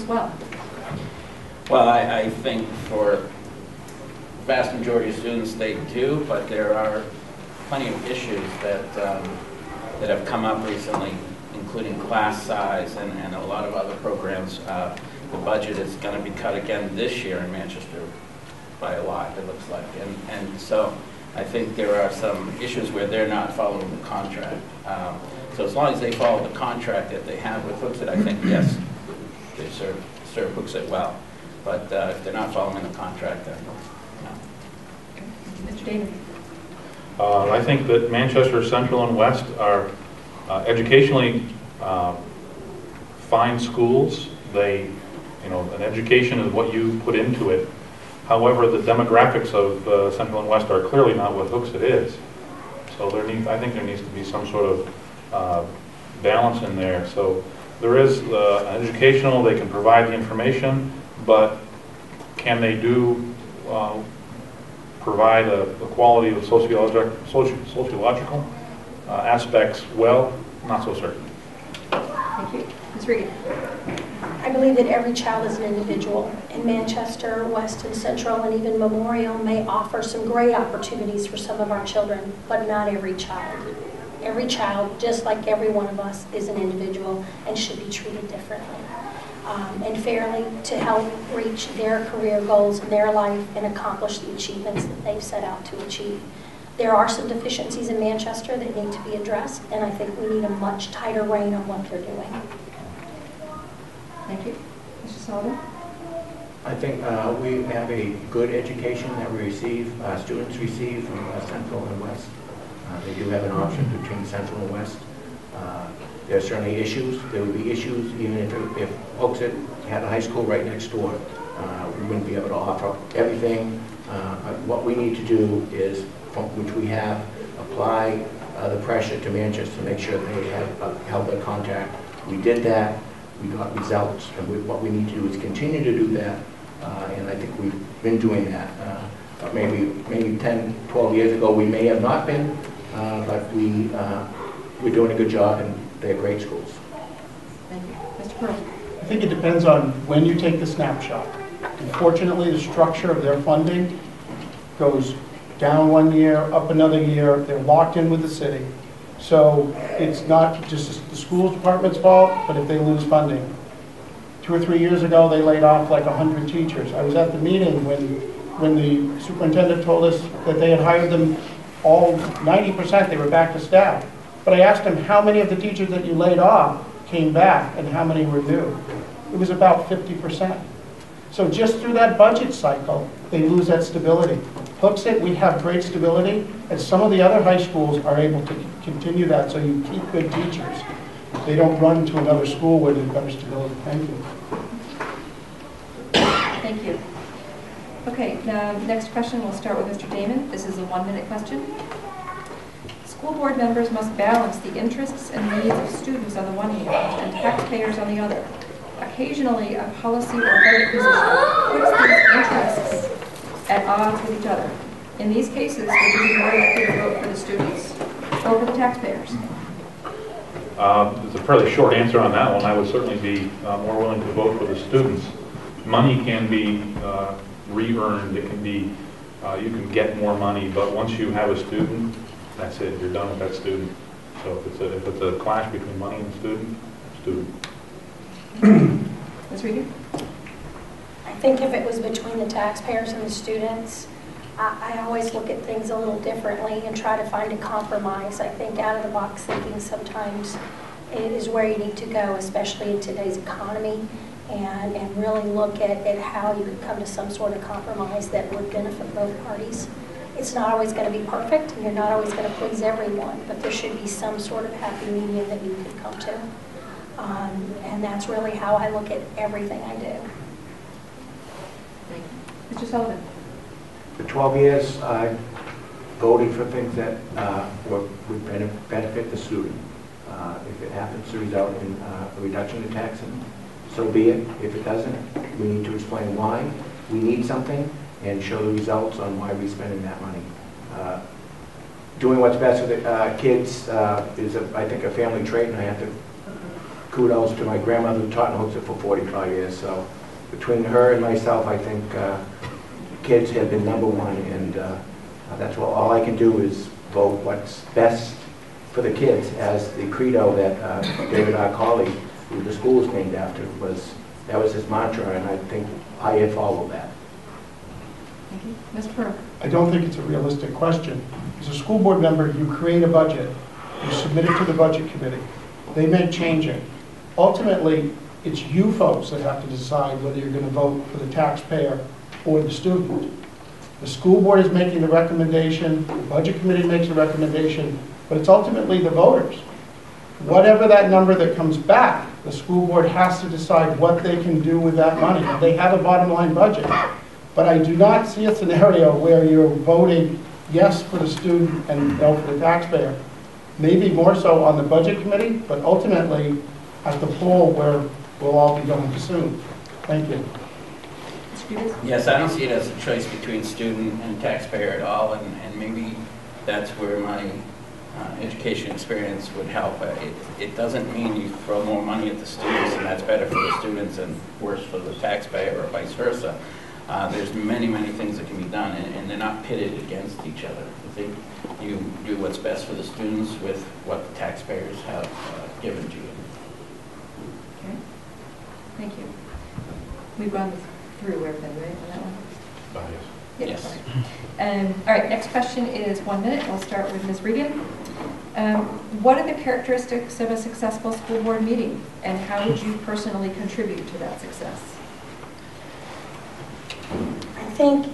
well? Well, I think for the vast majority of students they do, but there are plenty of issues that that have come up recently, including class size and a lot of other programs. The budget is going to be cut again this year in Manchester by a lot, it looks like. And so I think there are some issues where they're not following the contract. So as long as they follow the contract that they have with Hooksett, I think, yes, they serve Hooksett well. But if they're not following the contract, then no. Mr. David. I think that Manchester Central and West are educationally fine schools. They, an education is what you put into it. However, the demographics of Central and West are clearly not what Hooksett is. So I think there needs to be some sort of balance in there. So there is educational, they can provide the information, but can they provide a quality of sociological aspects? Well, not so certain. Thank you. Ms. Regan. I believe that every child is an individual, and Manchester, West, and Central, and even Memorial may offer some great opportunities for some of our children, but not every child. Every child, just like every one of us, is an individual and should be treated differently and fairly to help reach their career goals in their life and accomplish the achievements that they've set out to achieve. There are some deficiencies in Manchester that need to be addressed, and I think we need a much tighter rein on what they're doing. Thank you. Mr. Sullivan? I think we have a good education that we receive, students receive from Central and West. They do have an option between Central and West. There are certainly issues. There would be issues even if Hooksett had a high school right next door. We wouldn't be able to offer everything. What we need to do is, which we have, apply the pressure to Manchester to make sure they have held their contract. We did that. We got results, and what we need to do is continue to do that, and I think we've been doing that. Maybe 10, 12 years ago we may have not been, but we're doing a good job, and they're great schools. Thank you. Mr. Pearl? I think it depends on when you take the snapshot. Unfortunately, the structure of their funding goes down one year, up another year. They're locked in with the city. So it's not just the school department's fault, but if they lose funding. 2 or 3 years ago, they laid off like 100 teachers. I was at the meeting when the superintendent told us that they had hired them all 90%, they were back to staff. But I asked him, how many of the teachers that you laid off came back and how many were new? It was about 50%. So just through that budget cycle, they lose that stability. Hooksett, we have great stability, and some of the other high schools are able to continue that, so you keep good teachers. They don't run to another school where there's better stability. Thank you. Thank you. Okay, now next question, we'll start with Mr. Damon. This is a 1-minute question. School board members must balance the interests and needs of students on the one hand and taxpayers on the other. Occasionally, a policy or budget position puts these interests at odds with each other. In these cases, would you be more likely to vote for the students or for the taxpayers? It's a fairly short answer on that one. I would certainly be more willing to vote for the students. Money can be re-earned. It can be, you can get more money, but once you have a student, that's it. You're done with that student. So if it's a clash between money and student. Ms. Regan? I think if it was between the taxpayers and the students, I always look at things a little differently and try to find a compromise. I think out-of-the-box thinking sometimes is where you need to go, especially in today's economy, and really look at how you could come to some sort of compromise that would benefit both parties. It's not always going to be perfect, and you're not always going to please everyone, but there should be some sort of happy medium that you could come to. And that's really how I look at everything I do. Thank you. Mr. Sullivan? For 12 years, I voted for things that would benefit the student. If it happens to result in a reduction in taxing, so be it. If it doesn't, we need to explain why we need something and show the results on why we're spending that money. Doing what's best for the kids is, I think, a family trait, and I have to kudos to my grandmother who taught in Hooksett for 45 years. So between her and myself, I think kids have been number one, and that's what all I can do is vote what's best for the kids, as the credo that David R. Colley, who the school is named after, that was his mantra, and I think I have followed that. Thank you. Ms. Pearl? I don't think it's a realistic question. As a school board member, you create a budget, you submit it to the budget committee, they make changing. Ultimately, it's you folks that have to decide whether you're going to vote for the taxpayer or the student. The school board is making the recommendation, the budget committee makes a recommendation, but it's ultimately the voters. Whatever that number that comes back, the school board has to decide what they can do with that money. They have a bottom line budget. But I do not see a scenario where you're voting yes for the student and no for the taxpayer. Maybe more so on the budget committee, but ultimately at the poll where we'll all be going soon. Thank you. Mr. Peters? Yes, I don't see it as a choice between student and taxpayer at all, and maybe that's where my education experience would help. It doesn't mean you throw more money at the students and that's better for the students and worse for the taxpayer, or vice versa. There's many, many things that can be done, and they're not pitted against each other. I think you do what's best for the students with what the taxpayers have given to you. Okay. Thank you. We've gone through everything, right, on that one? Yes. Yeah, Yes. sorry. All right, next question is 1 minute. We'll start with Ms. Regan. What are the characteristics of a successful school board meeting, and how would you personally contribute to that success? I think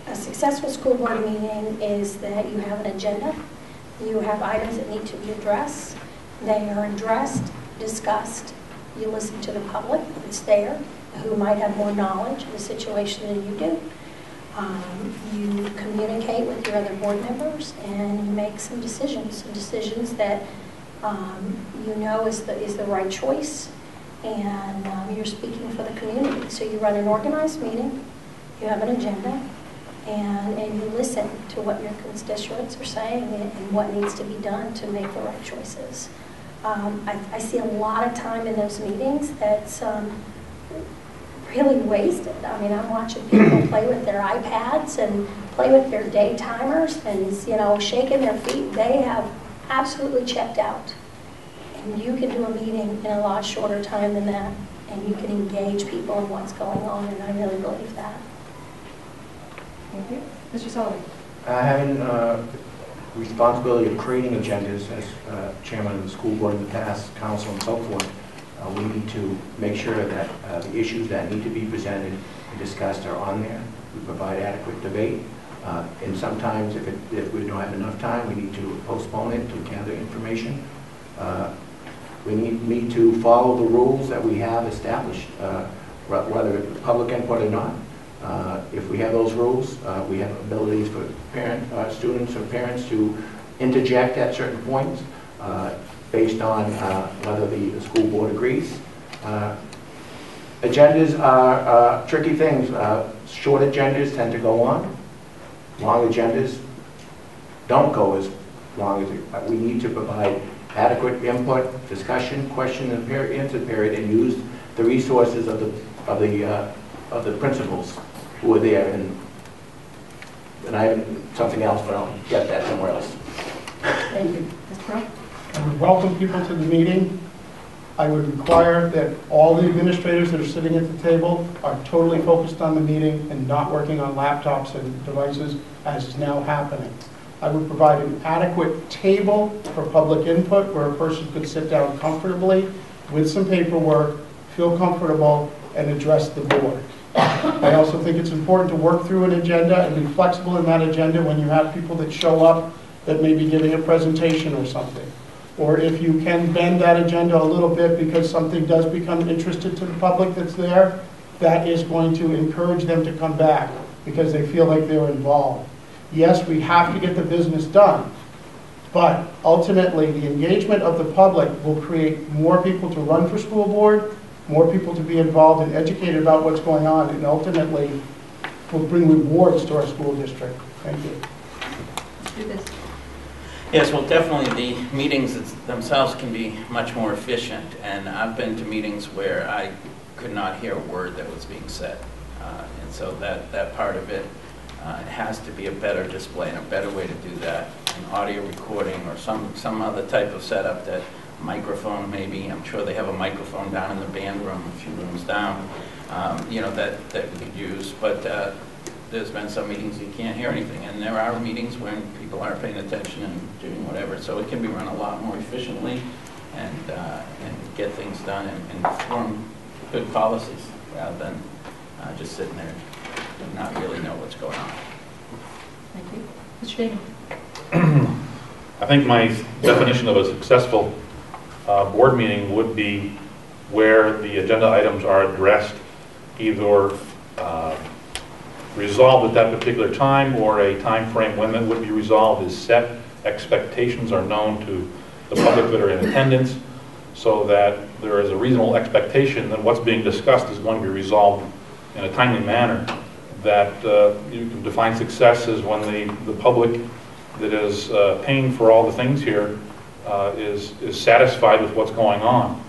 a successful school board meeting is that you have an agenda, you have items that need to be addressed, they are addressed, discussed, you listen to the public that's there, who might have more knowledge of the situation than you do. You communicate with your other board members, and you make some decisions that you know is the right choice, and you're speaking for the community. So you run an organized meeting, you have an agenda, and you listen to what your constituents are saying and what needs to be done to make the right choices. I see a lot of time in those meetings that's really wasted. I mean, I'm watching people play with their iPads and play with their day timers and, you know, shaking their feet. They have absolutely checked out. And you can do a meeting in a lot shorter time than that, and you can engage people in what's going on, and I really believe that. Thank you. Mr. Sullivan? Having responsibility of creating agendas as chairman of the school board in the past, council and so forth, we need to make sure that the issues that need to be presented and discussed are on there. We provide adequate debate. And sometimes if we don't have enough time, we need to postpone it to gather information. We need to follow the rules that we have established, whether it's public input or not. If we have those rules, we have abilities for students or parents to interject at certain points based on whether the school board agrees. Agendas are tricky things. Short agendas tend to go on. Long agendas don't go as long as we need to provide adequate input, discussion, question and answer period, and use the resources of the principals who are there. And I have something else, but I'll get that somewhere else. Thank you. Ms. Pearl? I would welcome people to the meeting. I would require that all the administrators that are sitting at the table are totally focused on the meeting and not working on laptops and devices as is now happening. I would provide an adequate table for public input where a person could sit down comfortably with some paperwork, feel comfortable, and address the board. I also think it's important to work through an agenda and be flexible in that agenda when you have people that show up that may be giving a presentation or something. Or if you can bend that agenda a little bit because something does become interested to the public that's there, that is going to encourage them to come back because they feel like they're involved. Yes, we have to get the business done, but ultimately the engagement of the public will create more people to run for school board, more people to be involved and educated about what's going on, and ultimately will bring rewards to our school district. Thank you. Let's do this. Yes, well, definitely the meetings themselves can be much more efficient, and I've been to meetings where I could not hear a word that was being said. And so that part of it has to be a better display and a better way to do that, an audio recording or some other type of setup, that microphone maybe. I'm sure they have a microphone down in the band room, a few rooms down, you know, that we could use. But there's been some meetings you can't hear anything, and there are meetings when people aren't paying attention and doing whatever. So it can be run a lot more efficiently and get things done and form good policies rather than just sitting there and not really know what's going on. Thank you. Mr. Damon? I think my definition of a successful board meeting would be where the agenda items are addressed, either resolved at that particular time or a time frame when that would be resolved is set. Expectations are known to the public that are in attendance, so that there is a reasonable expectation that what's being discussed is going to be resolved in a timely manner. That you can define success as when the public that is paying for all the things here is satisfied with what's going on.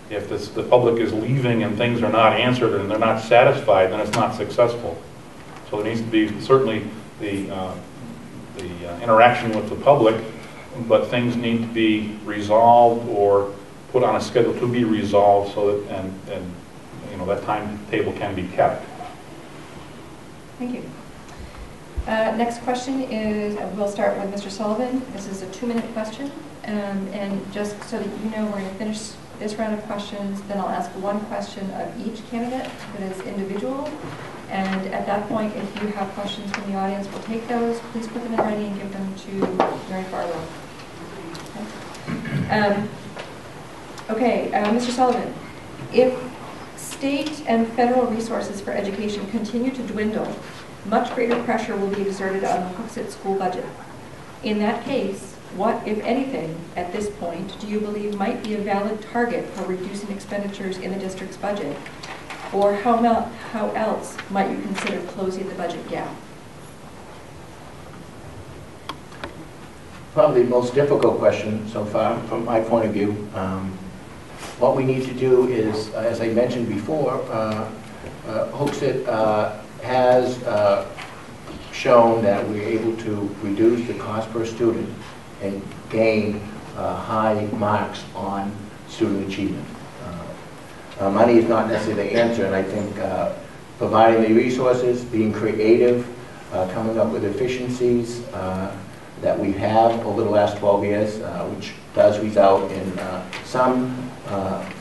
If the public is leaving and things are not answered and they're not satisfied, then it's not successful. So there needs to be certainly the interaction with the public, but things need to be resolved or put on a schedule to be resolved, so that and you know, that timetable can be kept. Thank you. Next question is, we'll start with Mr. Sullivan. This is a 2-minute question. And just so that you know, we're going to finish this round of questions, then I'll ask one question of each candidate that is individual. And at that point, if you have questions from the audience, we'll take those. Please put them in writing and give them to Mary Farlow. Okay, Mr. Sullivan, if state and federal resources for education continue to dwindle, much greater pressure will be exerted on the Hooksett school budget. In that case, what, if anything, at this point, do you believe might be a valid target for reducing expenditures in the district's budget? Or how else might you consider closing the budget gap? Probably the most difficult question so far from my point of view. What we need to do is, as I mentioned before, Hooksett has shown that we're able to reduce the cost per student and gain high marks on student achievement. Money is not necessarily the answer, and I think providing the resources, being creative, coming up with efficiencies that we have over the last 12 years, which does result in some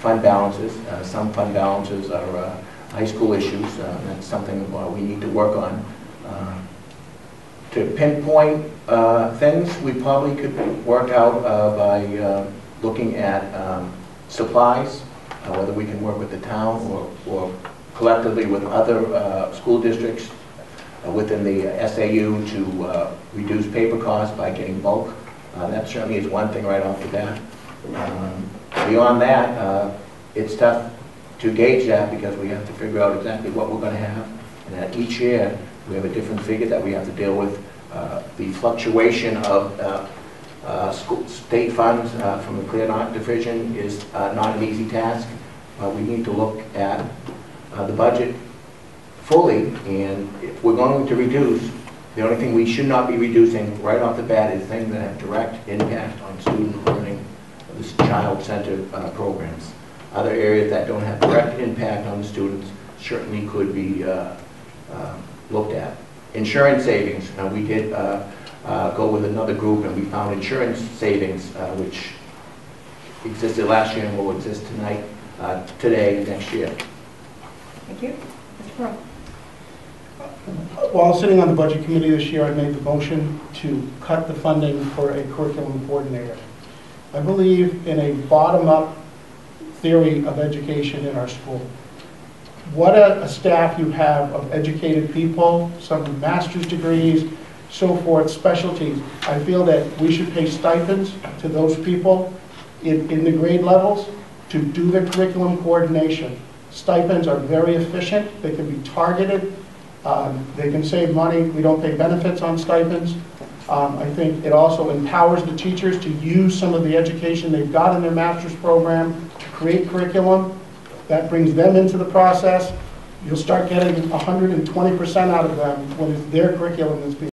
fund balances. Some fund balances are high school issues. That's something we need to work on. To pinpoint things, we probably could work out by looking at supplies, whether we can work with the town or collectively with other school districts within the SAU to reduce paper costs by getting bulk. That certainly is one thing right off the bat. Beyond that, it's tough to gauge that because we have to figure out exactly what we're going to have. And at each year, we have a different figure that we have to deal with. The fluctuation of state funds from the Clear Knot Division is not an easy task. We need to look at the budget fully, and if we're going to reduce, the only thing we should not be reducing right off the bat is things that have direct impact on student learning, this child-centered programs. Other areas that don't have direct impact on the students certainly could be looked at. Insurance savings, we did go with another group and we found insurance savings which existed last year and will exist today and next year. Thank you. Mr. Pearl. While sitting on the budget committee this year, I made the motion to cut the funding for a curriculum coordinator. I believe in a bottom-up theory of education in our school. What a staff you have of educated people, some with master's degrees, so forth, specialties. I feel that we should pay stipends to those people in the grade levels to do the curriculum coordination. Stipends are very efficient. They can be targeted They can save money. We don't pay benefits on stipends. I think it also empowers the teachers to use some of the education they've got in their master's program to create curriculum. That brings them into the process. You'll start getting 120% out of them when it's their curriculum that's being